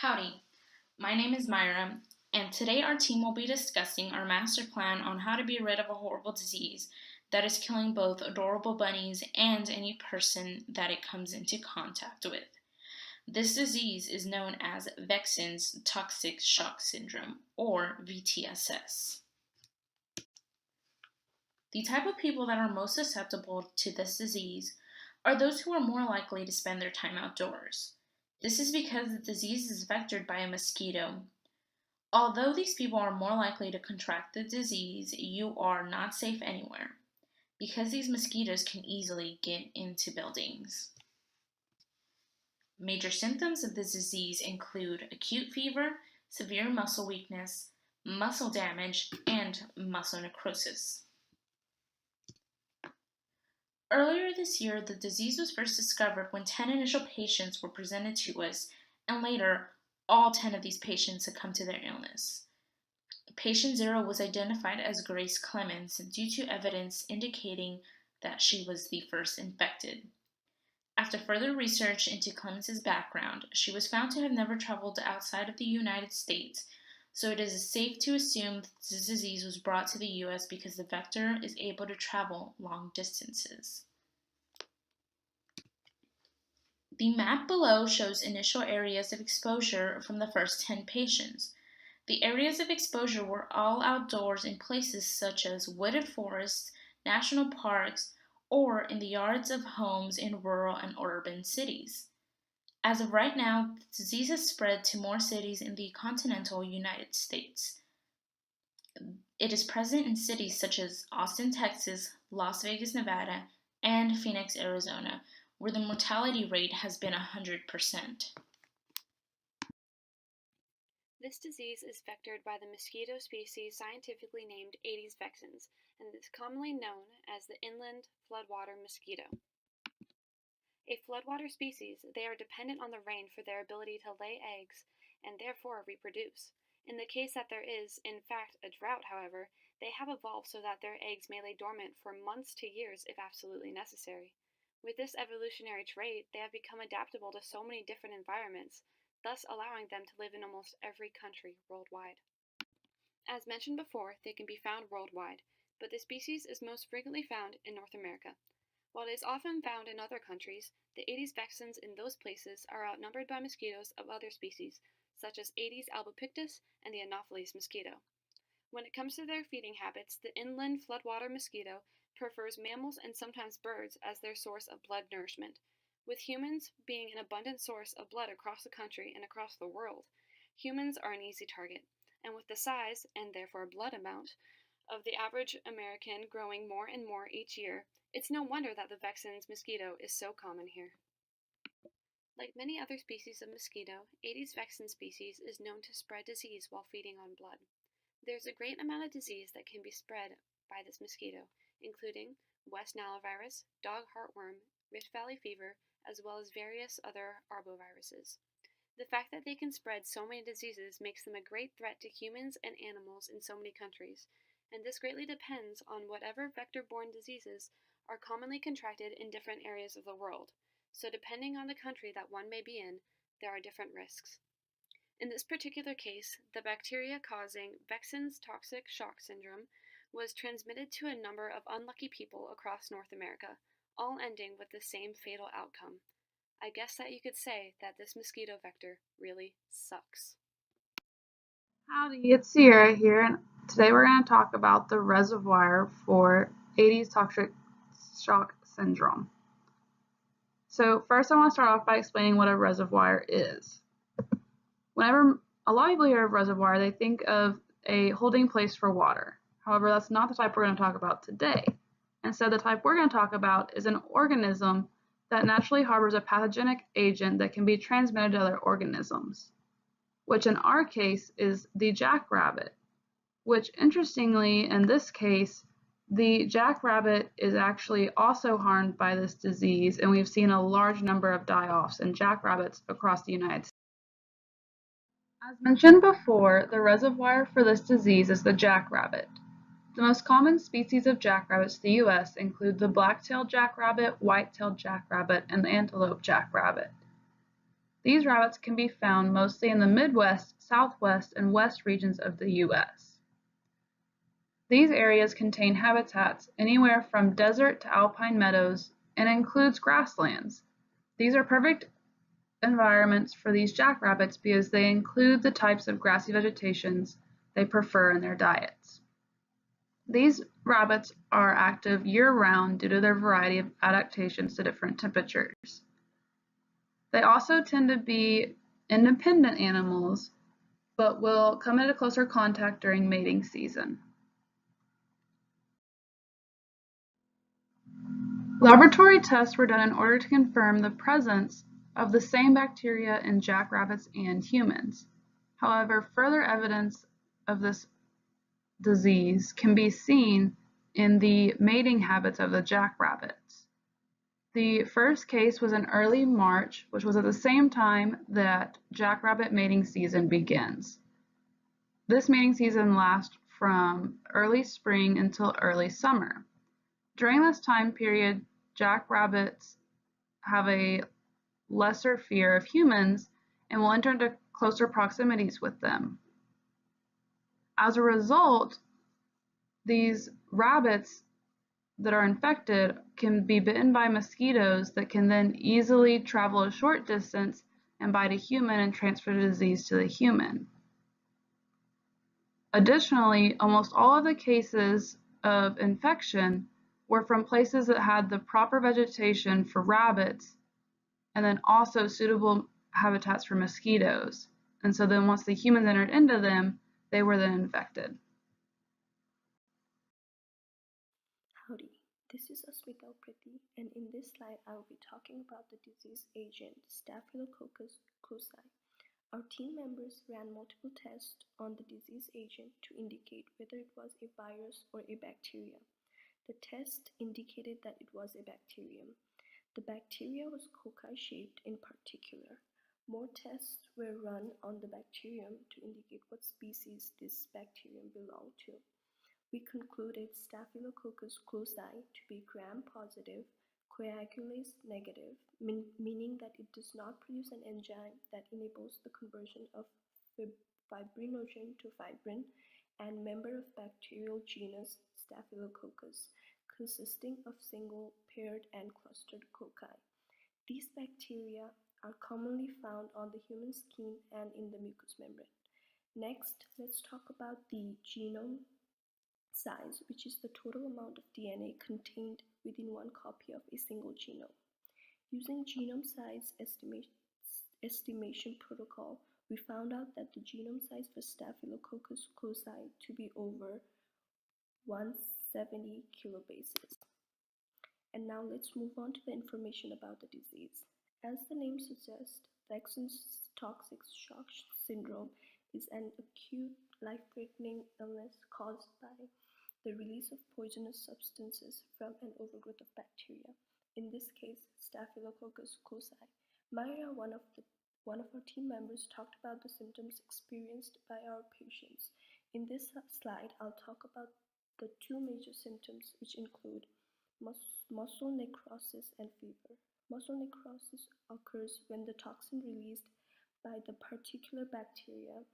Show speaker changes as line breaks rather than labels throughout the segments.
Howdy, my name is Myra, and today our team will be discussing our master plan on how to be rid of a horrible disease that is killing both adorable bunnies and any person that it comes into contact with. This disease is known as VEXANS Toxic Shock Syndrome, or VTSS. The type of people that are most susceptible to this disease are those who are more likely to spend their time outdoors. This is because the disease is vectored by a mosquito. Although these people are more likely to contract the disease, you are not safe anywhere because these mosquitoes can easily get into buildings. Major symptoms of this disease include acute fever, severe muscle weakness, muscle damage, and muscle necrosis. Earlier this year, the disease was first discovered when 10 initial patients were presented to us, and later, all 10 of these patients succumbed to their illness. Patient 0 was identified as Grace Clemens due to evidence indicating that she was the first infected. After further research into Clemens' background, she was found to have never traveled outside of the United States, so it is safe to assume that this disease was brought to the U.S. because the vector is able to travel long distances. The map below shows initial areas of exposure from the first 10 patients. The areas of exposure were all outdoors in places such as wooded forests, national parks, or in the yards of homes in rural and urban cities. As of right now, the disease has spread to more cities in the continental United States. It is present in cities such as Austin, Texas, Las Vegas, Nevada, and Phoenix, Arizona, where the mortality rate has been 100%.
This disease is vectored by the mosquito species scientifically named Aedes vexans, and is commonly known as the inland floodwater mosquito. A floodwater species, they are dependent on the rain for their ability to lay eggs and therefore reproduce. In the case that there is, in fact, a drought, however, they have evolved so that their eggs may lay dormant for months to years if absolutely necessary. With this evolutionary trait, they have become adaptable to so many different environments, thus allowing them to live in almost every country worldwide. As mentioned before, they can be found worldwide, but the species is most frequently found in North America. While it is often found in other countries, the Aedes vexans in those places are outnumbered by mosquitoes of other species, such as Aedes albopictus and the Anopheles mosquito. When it comes to their feeding habits, the inland floodwater mosquito prefers mammals and sometimes birds as their source of blood nourishment. With humans being an abundant source of blood across the country and across the world, humans are an easy target, and with the size, and therefore blood amount, of the average American growing more and more each year, it's no wonder that the Vexans mosquito is so common here. Like many other species of mosquito, Aedes vexans species is known to spread disease while feeding on blood. There's a great amount of disease that can be spread by this mosquito, including West Nile virus, dog heartworm, Rift Valley fever, as well as various other arboviruses. The fact that they can spread so many diseases makes them a great threat to humans and animals in so many countries, and this greatly depends on whatever vector-borne diseases are commonly contracted in different areas of the world. So depending on the country that one may be in, there are different risks. In this particular case, the bacteria causing VEXANS Toxic Shock Syndrome was transmitted to a number of unlucky people across North America, all ending with the same fatal outcome. I guess that you could say that this mosquito vector really sucks.
Howdy, it's Sierra here, and today we're going to talk about the reservoir for Aedes toxic shock syndrome. So first I want to start off by explaining what a reservoir is. Whenever a lot of people hear of reservoir, they think of a holding place for water. However, that's not the type we're going to talk about today. Instead, the type we're going to talk about is an organism that naturally harbors a pathogenic agent that can be transmitted to other organisms, which in our case is the jackrabbit, which interestingly in this case, the jackrabbit is actually also harmed by this disease, and we've seen a large number of die-offs in jackrabbits across the United States. As mentioned before, the reservoir for this disease is the jackrabbit. The most common species of jackrabbits in the U.S. include the black-tailed jackrabbit, white-tailed jackrabbit, and the antelope jackrabbit. These rabbits can be found mostly in the Midwest, Southwest, and West regions of the U.S. These areas contain habitats anywhere from desert to alpine meadows and includes grasslands. These are perfect environments for these jackrabbits because they include the types of grassy vegetations they prefer in their diets. These rabbits are active year-round due to their variety of adaptations to different temperatures. They also tend to be independent animals, but will come into closer contact during mating season. Laboratory tests were done in order to confirm the presence of the same bacteria in jackrabbits and humans. However, further evidence of this disease can be seen in the mating habits of the jackrabbits. The first case was in early March, which was at the same time that jackrabbit mating season begins. This mating season lasts from early spring until early summer. During this time period, jackrabbits have a lesser fear of humans and will enter into closer proximities with them. As a result, these rabbits that are infected can be bitten by mosquitoes that can then easily travel a short distance and bite a human and transfer the disease to the human. Additionally, almost all of the cases of infection were from places that had the proper vegetation for rabbits and then also suitable habitats for mosquitoes. And so then once the humans entered into them, they were then infected.
Howdy, this is SPECtCulARLy, and in this slide I will be talking about the disease agent Staphylococcus aureus. Our team members ran multiple tests on the disease agent to indicate whether it was a virus or a bacteria. The test indicated that it was a bacterium. The bacteria was cocci-shaped in particular. More tests were run on the bacterium to indicate what species this bacterium belonged to. We concluded Staphylococcus aureus to be gram-positive, coagulase negative, meaning that it does not produce an enzyme that enables the conversion of fibrinogen to fibrin, and member of bacterial genus Staphylococcus, consisting of single, paired, and clustered cocci. These bacteria are commonly found on the human skin and in the mucous membrane. Next, let's talk about the genome size, which is the total amount of DNA contained within one copy of a single genome. Using genome size estimation protocol, we found out that the genome size for Staphylococcus aureus to be over 170 kilobases. And now let's move on to the information about the disease. As the name suggests, VEXANS TOXIC SHOCK SYNDROme is an acute, life-threatening illness caused by the release of poisonous substances from an overgrowth of bacteria, in this case Staphylococcus aureus. Maria, one of our team members, talked about the symptoms experienced by our patients. In this slide, I'll talk about the two major symptoms, which include muscle necrosis and fever. Muscle necrosis occurs when the toxin released by the particular bacteria,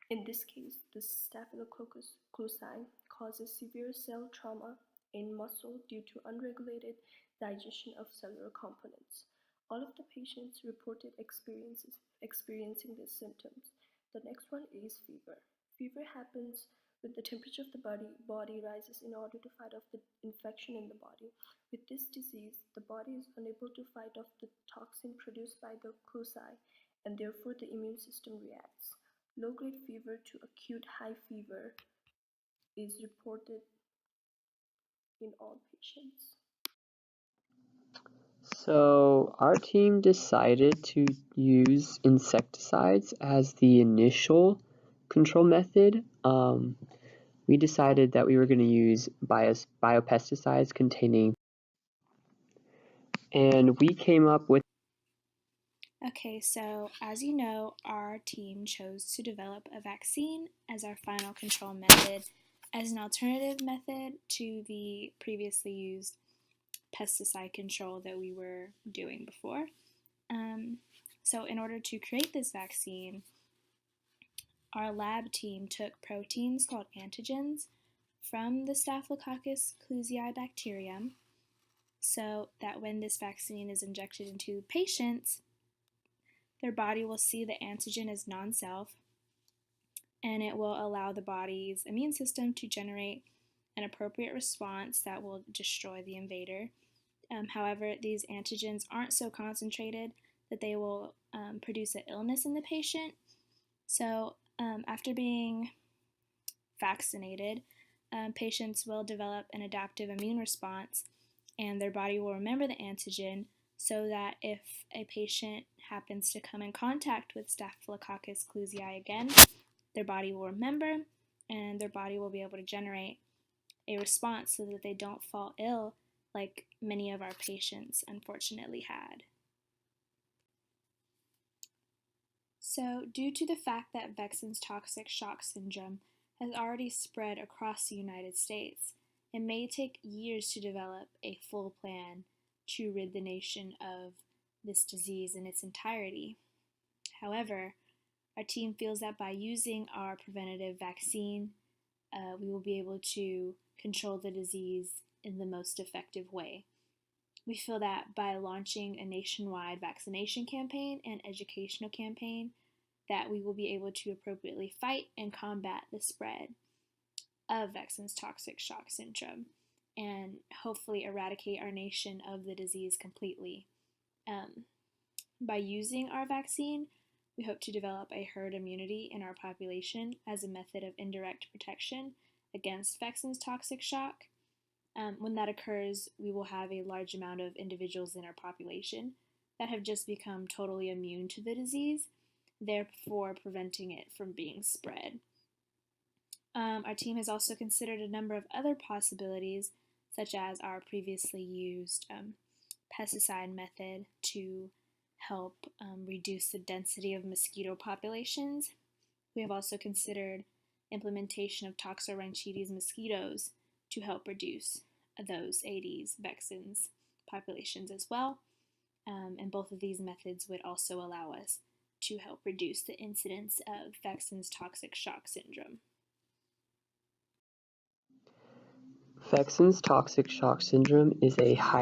in this case the Staphylococcus aureus, causes severe cell trauma in muscle due to unregulated digestion of cellular components. All of the patients reported experiencing these symptoms. The next one is fever. Fever happens when the temperature of the body rises in order to fight off the infection in the body. With this disease, the body is unable to fight off the toxin produced by the aureus, and therefore the immune system reacts. Low-grade fever to acute high fever is reported in all patients.
So our team decided to use insecticides as the initial control method. We decided that we were going to use biopesticides containing, and we came up with.
Okay, so as you know, our team chose to develop a vaccine as our final control method as an alternative method to the previously used pesticide control that we were doing before. So in order to create this vaccine, our lab team took proteins called antigens from the Staphylococcus cluzii bacterium, so that when this vaccine is injected into patients, their body will see the antigen as non-self, and it will allow the body's immune system to generate an appropriate response that will destroy the invader. However, these antigens aren't so concentrated that they will produce an illness in the patient. So after being vaccinated, patients will develop an adaptive immune response, and their body will remember the antigen, so that if a patient happens to come in contact with Staphylococcus cluzii again, their body will remember, and their body will be able to generate a response so that they don't fall ill like many of our patients unfortunately had. So, due to the fact that VEXANS toxic shock syndrome has already spread across the United States, it may take years to develop a full plan to rid the nation of this disease in its entirety. However, our team feels that by using our preventative vaccine, we will be able to control the disease in the most effective way. We feel that by launching a nationwide vaccination campaign and educational campaign, that we will be able to appropriately fight and combat the spread of VEXANS toxic shock syndrome and hopefully eradicate our nation of the disease completely. By using our vaccine, we hope to develop a herd immunity in our population as a method of indirect protection against VEXANS toxic shock. When that occurs, we will have a large amount of individuals in our population that have just become totally immune to the disease, therefore preventing it from being spread. Our team has also considered a number of other possibilities, such as our previously used pesticide method to help reduce the density of mosquito populations. We have also considered implementation of Toxorhynchides mosquitoes to help reduce those Aedes vexans populations as well. And both of these methods would also allow us to help reduce the incidence of VEXANS toxic shock syndrome.
VEXANS toxic shock syndrome is a high